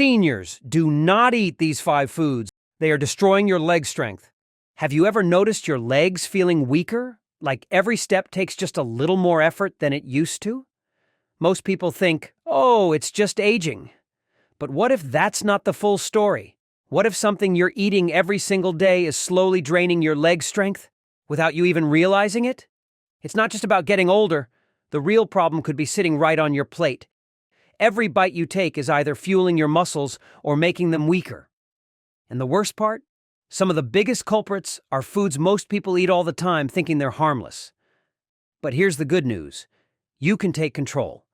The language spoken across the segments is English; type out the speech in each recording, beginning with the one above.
Seniors, do not eat these 5 foods. They are destroying your leg strength. Have you ever noticed your legs feeling weaker? Like every step takes just a little more effort than it used to? Most people think, oh, it's just aging. But what if that's not the full story? What if something you're eating every single day is slowly draining your leg strength without you even realizing it? It's not just about getting older. The real problem could be sitting right on your plate. Every bite you take is either fueling your muscles or making them weaker. And the worst part? Some of the biggest culprits are foods most people eat all the time thinking they're harmless. But here's the good news. You can take control.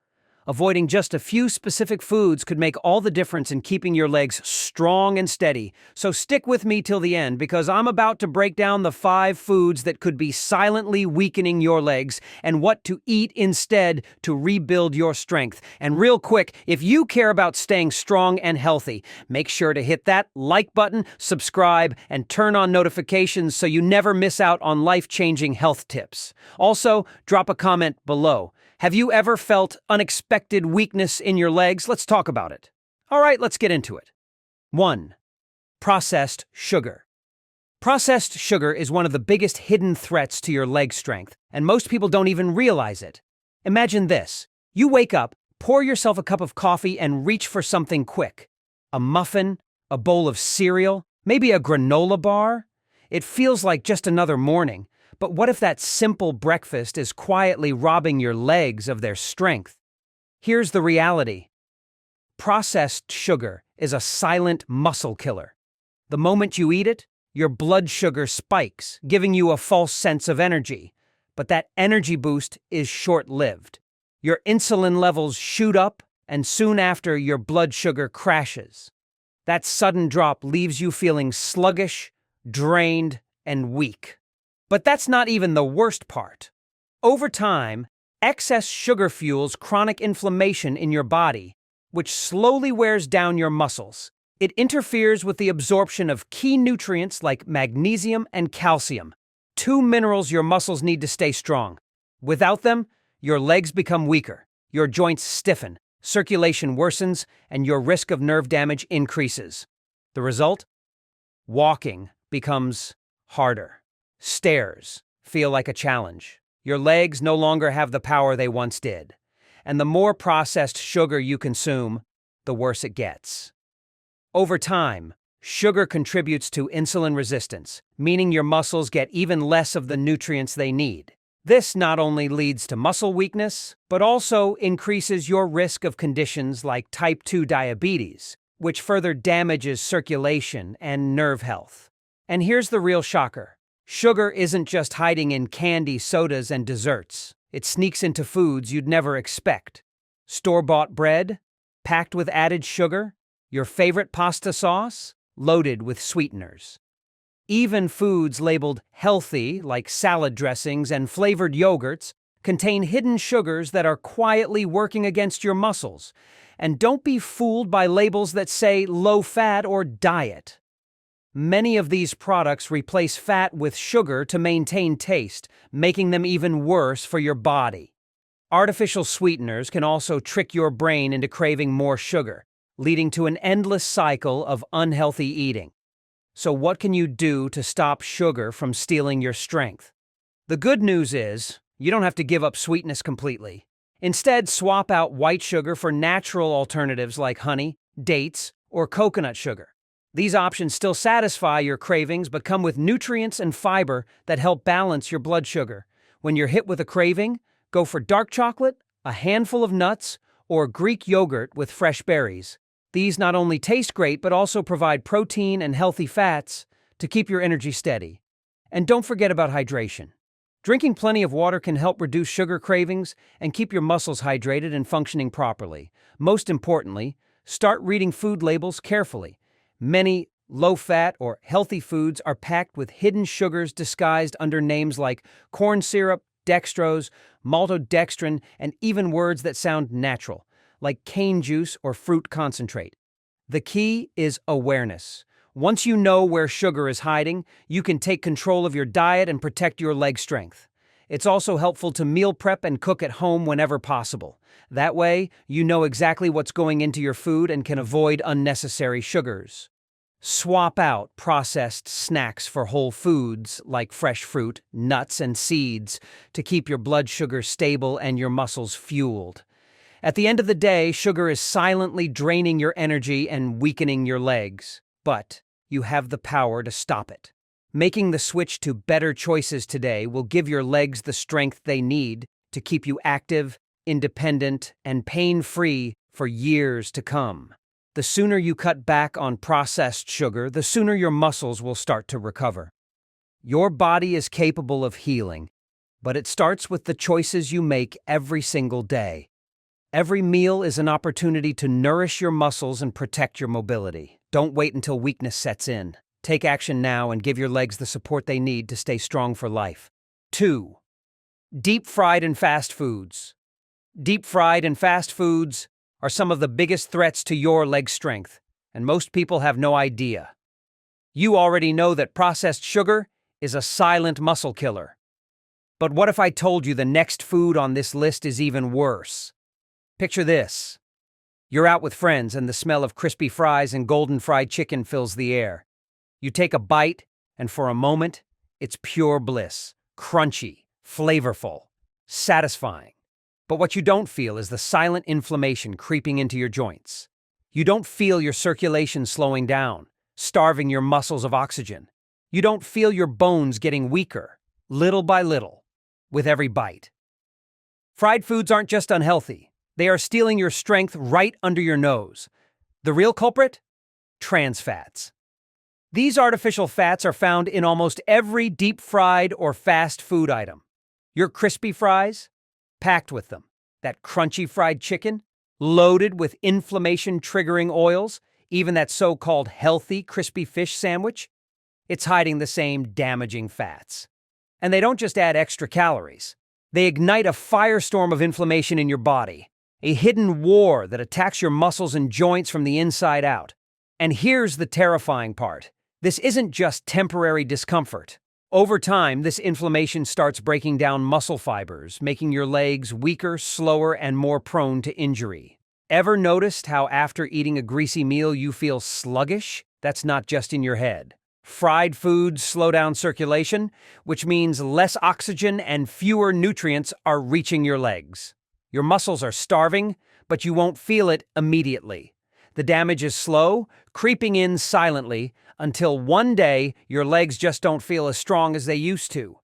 Avoiding just a few specific foods could make all the difference in keeping your legs strong and steady. So stick with me till the end because I'm about to break down the 5 foods that could be silently weakening your legs and what to eat instead to rebuild your strength. And real quick, if you care about staying strong and healthy, make sure to hit that like button, subscribe, and turn on notifications so you never miss out on life-changing health tips. Also, drop a comment below. Have you ever felt unexpected weakness in your legs? Let's talk about it. All right, let's get into it. 1. Processed sugar. Processed sugar is one of the biggest hidden threats to your leg strength, and most people don't even realize it. Imagine this. You wake up, pour yourself a cup of coffee, and reach for something quick. A muffin, a bowl of cereal, maybe a granola bar. It feels like just another morning. But what if that simple breakfast is quietly robbing your legs of their strength? Here's the reality. Processed sugar is a silent muscle killer. The moment you eat it, your blood sugar spikes, giving you a false sense of energy. But that energy boost is short-lived. Your insulin levels shoot up, and soon after, your blood sugar crashes. That sudden drop leaves you feeling sluggish, drained, and weak. But that's not even the worst part. Over time, excess sugar fuels chronic inflammation in your body, which slowly wears down your muscles. It interferes with the absorption of key nutrients like magnesium and calcium, 2 minerals your muscles need to stay strong. Without them, your legs become weaker, your joints stiffen, circulation worsens, and your risk of nerve damage increases. The result? Walking becomes harder. Stairs feel like a challenge. Your legs no longer have the power they once did. And the more processed sugar you consume, the worse it gets. Over time, sugar contributes to insulin resistance, meaning your muscles get even less of the nutrients they need. This not only leads to muscle weakness, but also increases your risk of conditions like type 2 diabetes, which further damages circulation and nerve health. And here's the real shocker. Sugar isn't just hiding in candy, sodas, and desserts. It sneaks into foods you'd never expect. Store-bought bread, packed with added sugar, your favorite pasta sauce, loaded with sweeteners. Even foods labeled healthy, like salad dressings and flavored yogurts, contain hidden sugars that are quietly working against your muscles. And don't be fooled by labels that say low-fat or diet. Many of these products replace fat with sugar to maintain taste, making them even worse for your body. Artificial sweeteners can also trick your brain into craving more sugar, leading to an endless cycle of unhealthy eating. So what can you do to stop sugar from stealing your strength? The good news is, you don't have to give up sweetness completely. Instead, swap out white sugar for natural alternatives like honey, dates, or coconut sugar. These options still satisfy your cravings but come with nutrients and fiber that help balance your blood sugar. When you're hit with a craving, go for dark chocolate, a handful of nuts, or Greek yogurt with fresh berries. These not only taste great but also provide protein and healthy fats to keep your energy steady. And don't forget about hydration. Drinking plenty of water can help reduce sugar cravings and keep your muscles hydrated and functioning properly. Most importantly, start reading food labels carefully. Many low-fat or healthy foods are packed with hidden sugars disguised under names like corn syrup, dextrose, maltodextrin, and even words that sound natural, like cane juice or fruit concentrate. The key is awareness. Once you know where sugar is hiding, you can take control of your diet and protect your leg strength. It's also helpful to meal prep and cook at home whenever possible. That way, you know exactly what's going into your food and can avoid unnecessary sugars. Swap out processed snacks for whole foods like fresh fruit, nuts, and seeds to keep your blood sugar stable and your muscles fueled. At the end of the day, sugar is silently draining your energy and weakening your legs, but you have the power to stop it. Making the switch to better choices today will give your legs the strength they need to keep you active, independent, and pain-free for years to come. The sooner you cut back on processed sugar, the sooner your muscles will start to recover. Your body is capable of healing, but it starts with the choices you make every single day. Every meal is an opportunity to nourish your muscles and protect your mobility. Don't wait until weakness sets in. Take action now and give your legs the support they need to stay strong for life. 2. Deep-fried and fast foods. Deep-fried and fast foods are some of the biggest threats to your leg strength, and most people have no idea. You already know that processed sugar is a silent muscle killer. But what if I told you the next food on this list is even worse? Picture this. You're out with friends and the smell of crispy fries and golden fried chicken fills the air. You take a bite, and for a moment, it's pure bliss, crunchy, flavorful, satisfying. But what you don't feel is the silent inflammation creeping into your joints. You don't feel your circulation slowing down, starving your muscles of oxygen. You don't feel your bones getting weaker, little by little, with every bite. Fried foods aren't just unhealthy. They are stealing your strength right under your nose. The real culprit? Trans fats. These artificial fats are found in almost every deep-fried or fast food item. Your crispy fries? Packed with them. That crunchy fried chicken? Loaded with inflammation-triggering oils? Even that so-called healthy crispy fish sandwich? It's hiding the same damaging fats. And they don't just add extra calories. They ignite a firestorm of inflammation in your body. A hidden war that attacks your muscles and joints from the inside out. And here's the terrifying part. This isn't just temporary discomfort. Over time, this inflammation starts breaking down muscle fibers, making your legs weaker, slower, and more prone to injury. Ever noticed how after eating a greasy meal you feel sluggish? That's not just in your head. Fried foods slow down circulation, which means less oxygen and fewer nutrients are reaching your legs. Your muscles are starving, but you won't feel it immediately. The damage is slow, creeping in silently, until one day your legs just don't feel as strong as they used to.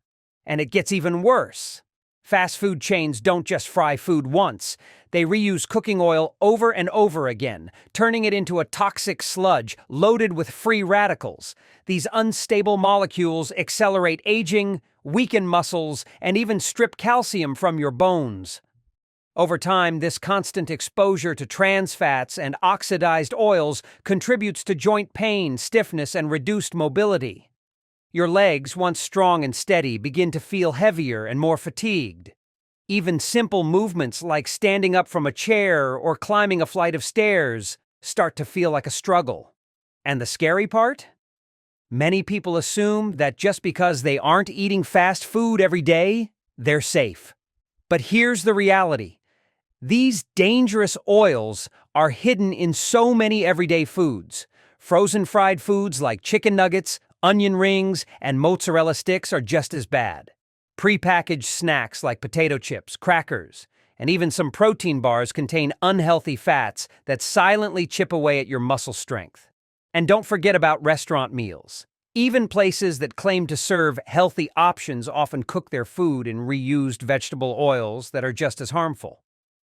And it gets even worse. Fast food chains don't just fry food once. They reuse cooking oil over and over again, turning it into a toxic sludge loaded with free radicals. These unstable molecules accelerate aging, weaken muscles, and even strip calcium from your bones. Over time, this constant exposure to trans fats and oxidized oils contributes to joint pain, stiffness, and reduced mobility. Your legs, once strong and steady, begin to feel heavier and more fatigued. Even simple movements like standing up from a chair or climbing a flight of stairs start to feel like a struggle. And the scary part? Many people assume that just because they aren't eating fast food every day, they're safe. But here's the reality. These dangerous oils are hidden in so many everyday foods. Frozen fried foods like chicken nuggets, onion rings, and mozzarella sticks are just as bad. Prepackaged snacks like potato chips, crackers, and even some protein bars contain unhealthy fats that silently chip away at your muscle strength. And don't forget about restaurant meals. Even places that claim to serve healthy options often cook their food in reused vegetable oils that are just as harmful.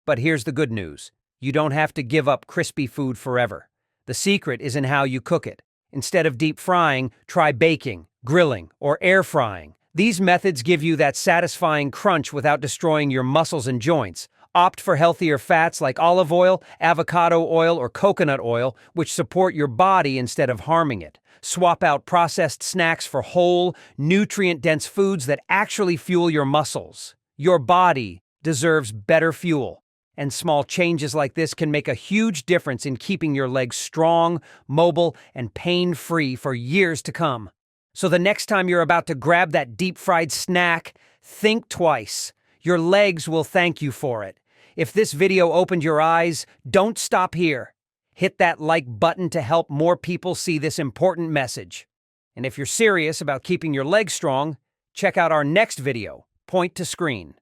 But here's the good news. You don't have to give up crispy food forever. The secret is in how you cook it. Instead of deep frying, try baking, grilling, or air frying. These methods give you that satisfying crunch without destroying your muscles and joints. Opt for healthier fats like olive oil, avocado oil, or coconut oil, which support your body instead of harming it. Swap out processed snacks for whole, nutrient-dense foods that actually fuel your muscles. Your body deserves better fuel. And small changes like this can make a huge difference in keeping your legs strong, mobile, and pain-free for years to come. So the next time you're about to grab that deep-fried snack, Think twice. Your legs will thank you for it. If this video opened your eyes, don't stop here. Hit that like button to help more people see this important message. And if you're serious about keeping your legs strong, check out our next video, Point to Screen.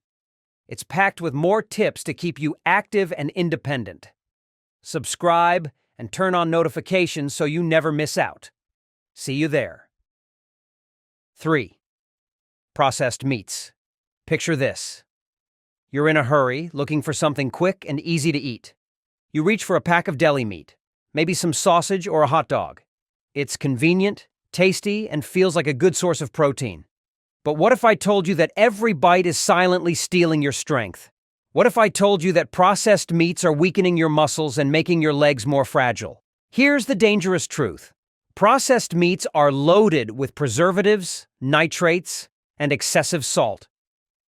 It's packed with more tips to keep you active and independent. Subscribe and turn on notifications so you never miss out. See you there. 3. Processed meats. Picture this. You're in a hurry, looking for something quick and easy to eat. You reach for a pack of deli meat, maybe some sausage or a hot dog. It's convenient, tasty, and feels like a good source of protein. But what if I told you that every bite is silently stealing your strength? What if I told you that processed meats are weakening your muscles and making your legs more fragile? Here's the dangerous truth. Processed meats are loaded with preservatives, nitrates, and excessive salt.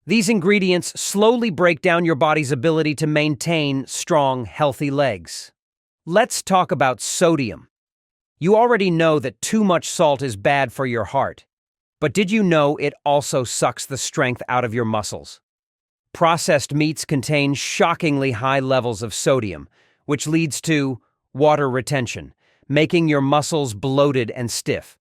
These ingredients slowly break down your body's ability to maintain strong, healthy legs. Let's talk about sodium. You already know that too much salt is bad for your heart. But did you know it also sucks the strength out of your muscles? Processed meats contain shockingly high levels of sodium, which leads to water retention, making your muscles bloated and stiff,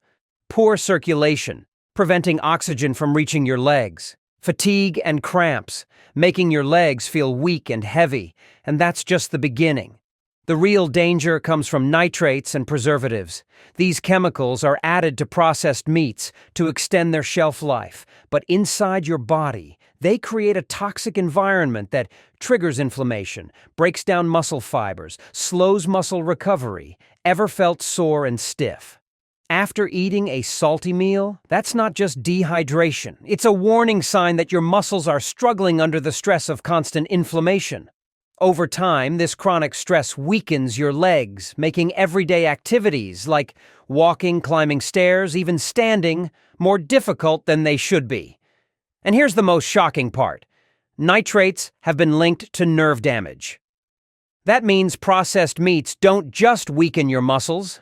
poor circulation, preventing oxygen from reaching your legs, fatigue and cramps, making your legs feel weak and heavy, and that's just the beginning. The real danger comes from nitrates and preservatives. These chemicals are added to processed meats to extend their shelf life, but inside your body, they create a toxic environment that triggers inflammation, breaks down muscle fibers, slows muscle recovery. Ever felt sore and stiff? After eating a salty meal, that's not just dehydration. It's a warning sign that your muscles are struggling under the stress of constant inflammation. Over time, this chronic stress weakens your legs, making everyday activities like walking, climbing stairs, even standing, more difficult than they should be. And here's the most shocking part. Nitrates have been linked to nerve damage. That means processed meats don't just weaken your muscles.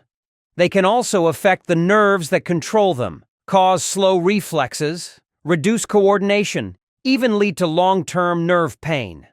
They can also affect the nerves that control them, cause slow reflexes, reduce coordination, even lead to long-term nerve pain.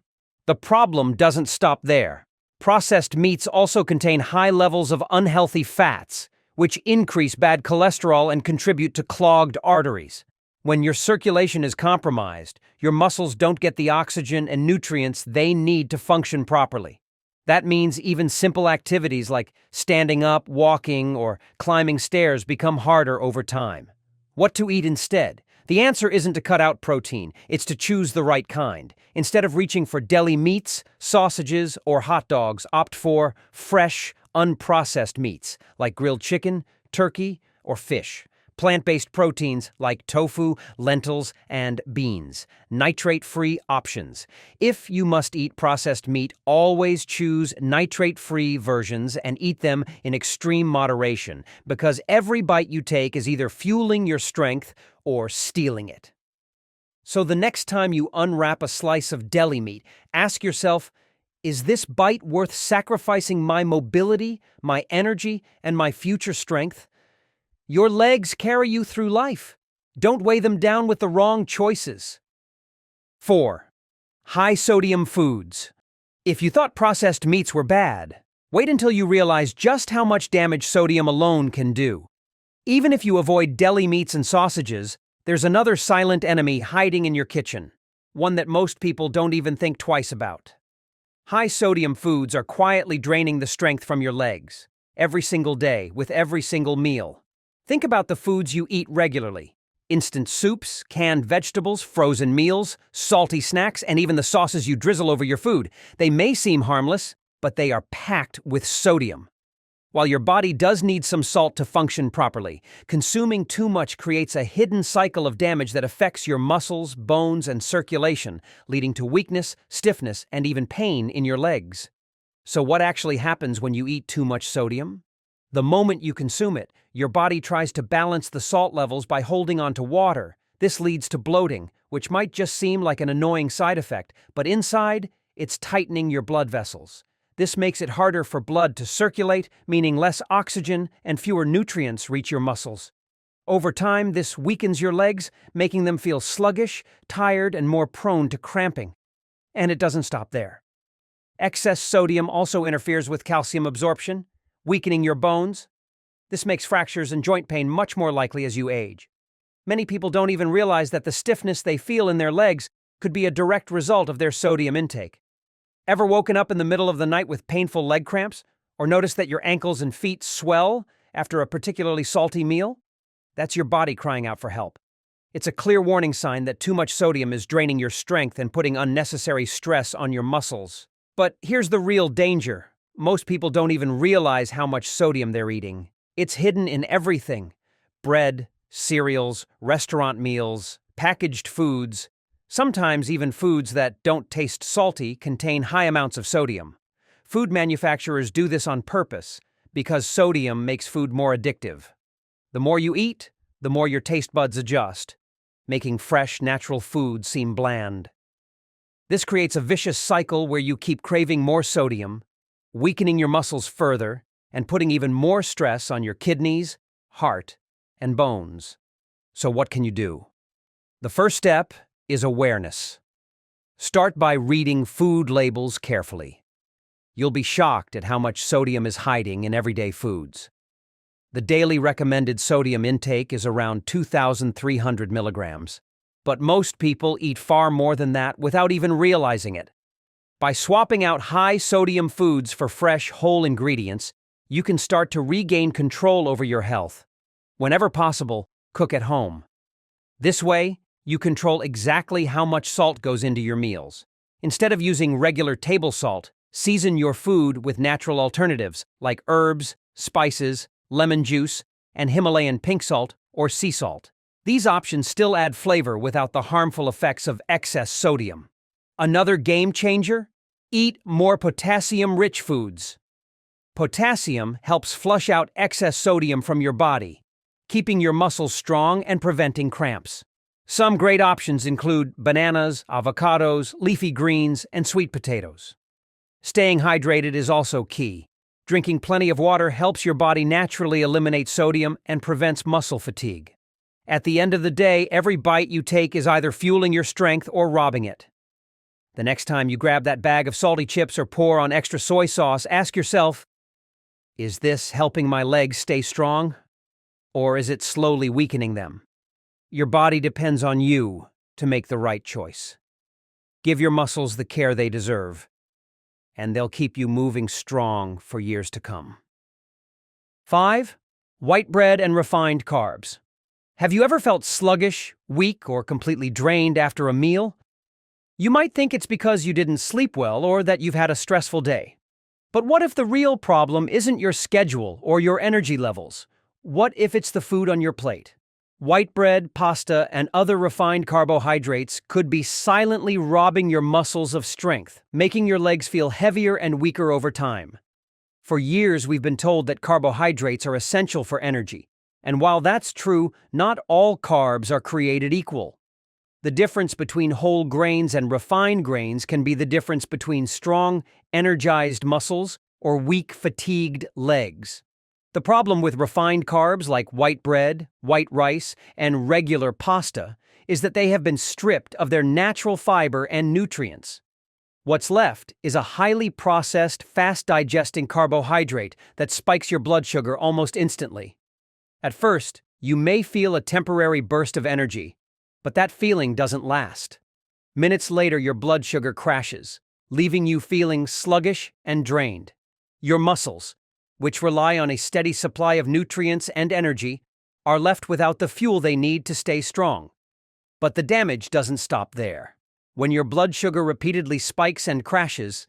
The problem doesn't stop there. Processed meats also contain high levels of unhealthy fats, which increase bad cholesterol and contribute to clogged arteries. When your circulation is compromised, your muscles don't get the oxygen and nutrients they need to function properly. That means even simple activities like standing up, walking, or climbing stairs become harder over time. What to eat instead? The answer isn't to cut out protein, it's to choose the right kind. Instead of reaching for deli meats, sausages, or hot dogs, opt for fresh, unprocessed meats like grilled chicken, turkey, or fish. Plant-based proteins like tofu, lentils, and beans. Nitrate-free options. If you must eat processed meat, always choose nitrate-free versions and eat them in extreme moderation, because every bite you take is either fueling your strength or stealing it. So the next time you unwrap a slice of deli meat, ask yourself, is this bite worth sacrificing my mobility, my energy, and my future strength? Your legs carry you through life. Don't weigh them down with the wrong choices. 4. High-sodium foods. If you thought processed meats were bad, wait until you realize just how much damage sodium alone can do. Even if you avoid deli meats and sausages, there's another silent enemy hiding in your kitchen, one that most people don't even think twice about. High-sodium foods are quietly draining the strength from your legs, every single day, with every single meal. Think about the foods you eat regularly. Instant soups, canned vegetables, frozen meals, salty snacks, and even the sauces you drizzle over your food. They may seem harmless, but they are packed with sodium. While your body does need some salt to function properly, consuming too much creates a hidden cycle of damage that affects your muscles, bones, and circulation, leading to weakness, stiffness, and even pain in your legs. So what actually happens when you eat too much sodium? The moment you consume it, your body tries to balance the salt levels by holding on to water. This leads to bloating, which might just seem like an annoying side effect, but inside, it's tightening your blood vessels. This makes it harder for blood to circulate, meaning less oxygen and fewer nutrients reach your muscles. Over time, this weakens your legs, making them feel sluggish, tired, and more prone to cramping. And it doesn't stop there. Excess sodium also interferes with calcium absorption, weakening your bones. This makes fractures and joint pain much more likely as you age. Many people don't even realize that the stiffness they feel in their legs could be a direct result of their sodium intake. Ever woken up in the middle of the night with painful leg cramps? Or notice that your ankles and feet swell after a particularly salty meal? That's your body crying out for help. It's a clear warning sign that too much sodium is draining your strength and putting unnecessary stress on your muscles. But here's the real danger. Most people don't even realize how much sodium they're eating. It's hidden in everything: bread, cereals, restaurant meals, packaged foods. Sometimes even foods that don't taste salty contain high amounts of sodium. Food manufacturers do this on purpose because sodium makes food more addictive. The more you eat, the more your taste buds adjust, making fresh, natural food seem bland. This creates a vicious cycle where you keep craving more sodium, weakening your muscles further, and putting even more stress on your kidneys, heart, and bones. So what can you do? The first step is awareness. Start by reading food labels carefully. You'll be shocked at how much sodium is hiding in everyday foods. The daily recommended sodium intake is around 2,300 milligrams, but most people eat far more than that without even realizing it. By swapping out high-sodium foods for fresh, whole ingredients, you can start to regain control over your health. Whenever possible, cook at home. This way, you control exactly how much salt goes into your meals. Instead of using regular table salt, season your food with natural alternatives like herbs, spices, lemon juice, and Himalayan pink salt or sea salt. These options still add flavor without the harmful effects of excess sodium. Another game changer? Eat more potassium-rich foods. Potassium helps flush out excess sodium from your body, keeping your muscles strong and preventing cramps. Some great options include bananas, avocados, leafy greens, and sweet potatoes. Staying hydrated is also key. Drinking plenty of water helps your body naturally eliminate sodium and prevents muscle fatigue. At the end of the day, every bite you take is either fueling your strength or robbing it. The next time you grab that bag of salty chips or pour on extra soy sauce, ask yourself, is this helping my legs stay strong? Or is it slowly weakening them? Your body depends on you to make the right choice. Give your muscles the care they deserve, and they'll keep you moving strong for years to come. 5. White bread and refined carbs. Have you ever felt sluggish, weak, or completely drained after a meal? You might think it's because you didn't sleep well or that you've had a stressful day. But what if the real problem isn't your schedule or your energy levels? What if it's the food on your plate? White bread, pasta, and other refined carbohydrates could be silently robbing your muscles of strength, making your legs feel heavier and weaker over time. For years, we've been told that carbohydrates are essential for energy. And while that's true, not all carbs are created equal. The difference between whole grains and refined grains can be the difference between strong, energized muscles or weak, fatigued legs. The problem with refined carbs like white bread, white rice, and regular pasta is that they have been stripped of their natural fiber and nutrients. What's left is a highly processed, fast-digesting carbohydrate that spikes your blood sugar almost instantly. At first, you may feel a temporary burst of energy, but that feeling doesn't last. Minutes later, your blood sugar crashes, leaving you feeling sluggish and drained. Your muscles, which rely on a steady supply of nutrients and energy, are left without the fuel they need to stay strong. But the damage doesn't stop there. When your blood sugar repeatedly spikes and crashes,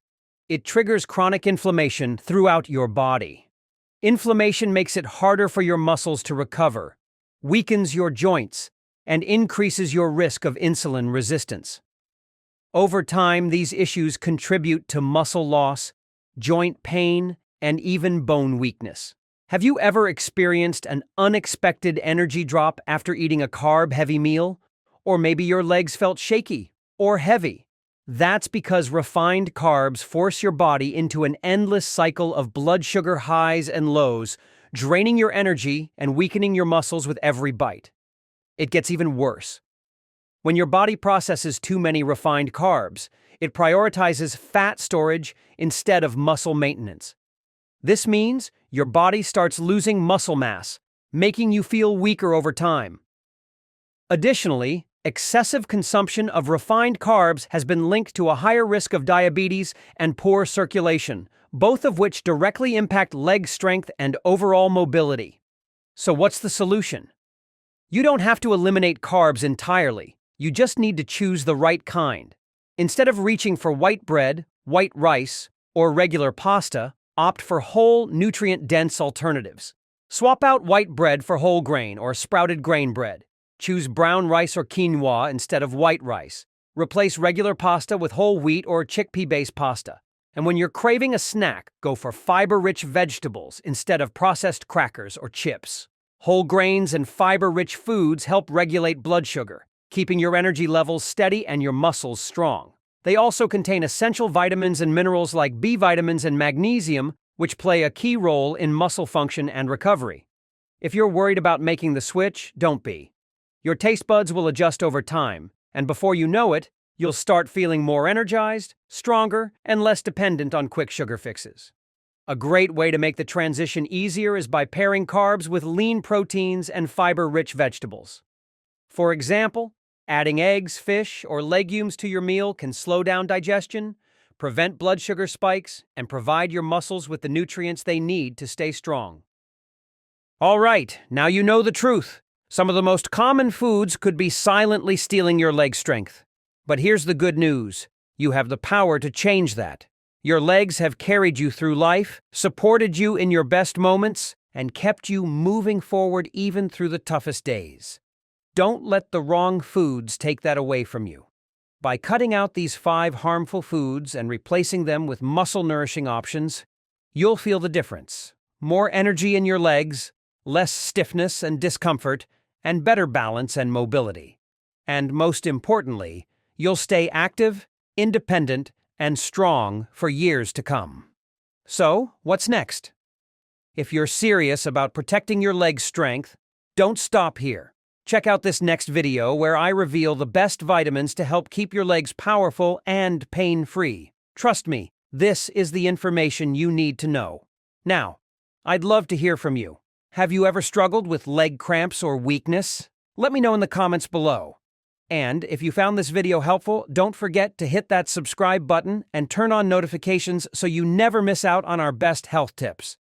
it triggers chronic inflammation throughout your body. Inflammation makes it harder for your muscles to recover, weakens your joints, and increases your risk of insulin resistance. Over time, these issues contribute to muscle loss, joint pain, and even bone weakness. Have you ever experienced an unexpected energy drop after eating a carb-heavy meal? Or maybe your legs felt shaky or heavy. That's because refined carbs force your body into an endless cycle of blood sugar highs and lows, draining your energy and weakening your muscles with every bite. It gets even worse. When your body processes too many refined carbs, it prioritizes fat storage instead of muscle maintenance. This means your body starts losing muscle mass, making you feel weaker over time. Additionally, excessive consumption of refined carbs has been linked to a higher risk of diabetes and poor circulation, both of which directly impact leg strength and overall mobility. So what's the solution? You don't have to eliminate carbs entirely. You just need to choose the right kind. Instead of reaching for white bread, white rice, or regular pasta, opt for whole, nutrient-dense alternatives. Swap out white bread for whole grain or sprouted grain bread. Choose brown rice or quinoa instead of white rice. Replace regular pasta with whole wheat or chickpea-based pasta. And when you're craving a snack, go for fiber-rich vegetables instead of processed crackers or chips. Whole grains and fiber-rich foods help regulate blood sugar, keeping your energy levels steady and your muscles strong. They also contain essential vitamins and minerals like B vitamins and magnesium, which play a key role in muscle function and recovery. If you're worried about making the switch, don't be. Your taste buds will adjust over time, and before you know it, you'll start feeling more energized, stronger, and less dependent on quick sugar fixes. A great way to make the transition easier is by pairing carbs with lean proteins and fiber-rich vegetables. For example, adding eggs, fish, or legumes to your meal can slow down digestion, prevent blood sugar spikes, and provide your muscles with the nutrients they need to stay strong. All right, now you know the truth. Some of the most common foods could be silently stealing your leg strength. But here's the good news. You have the power to change that. Your legs have carried you through life, supported you in your best moments, and kept you moving forward even through the toughest days. Don't let the wrong foods take that away from you. By cutting out these 5 harmful foods and replacing them with muscle-nourishing options, you'll feel the difference. More energy in your legs, less stiffness and discomfort, and better balance and mobility. And most importantly, you'll stay active, independent, and strong for years to come. So, what's next? If you're serious about protecting your leg strength, don't stop here. Check out this next video where I reveal the best vitamins to help keep your legs powerful and pain-free. Trust me, this is the information you need to know. Now, I'd love to hear from you. Have you ever struggled with leg cramps or weakness? Let me know in the comments below. And if you found this video helpful, don't forget to hit that subscribe button and turn on notifications so you never miss out on our best health tips.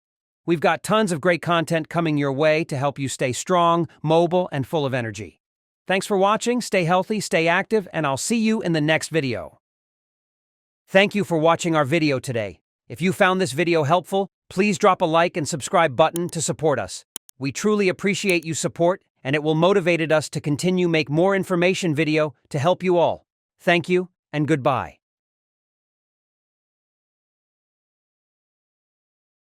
We've got tons of great content coming your way to help you stay strong, mobile, and full of energy. Thanks for watching, stay healthy, stay active, and I'll see you in the next video. Thank you for watching our video today. If you found this video helpful, please drop a like and subscribe button to support us. We truly appreciate your support, and it will motivate us to continue make more information video to help you all. Thank you, and goodbye.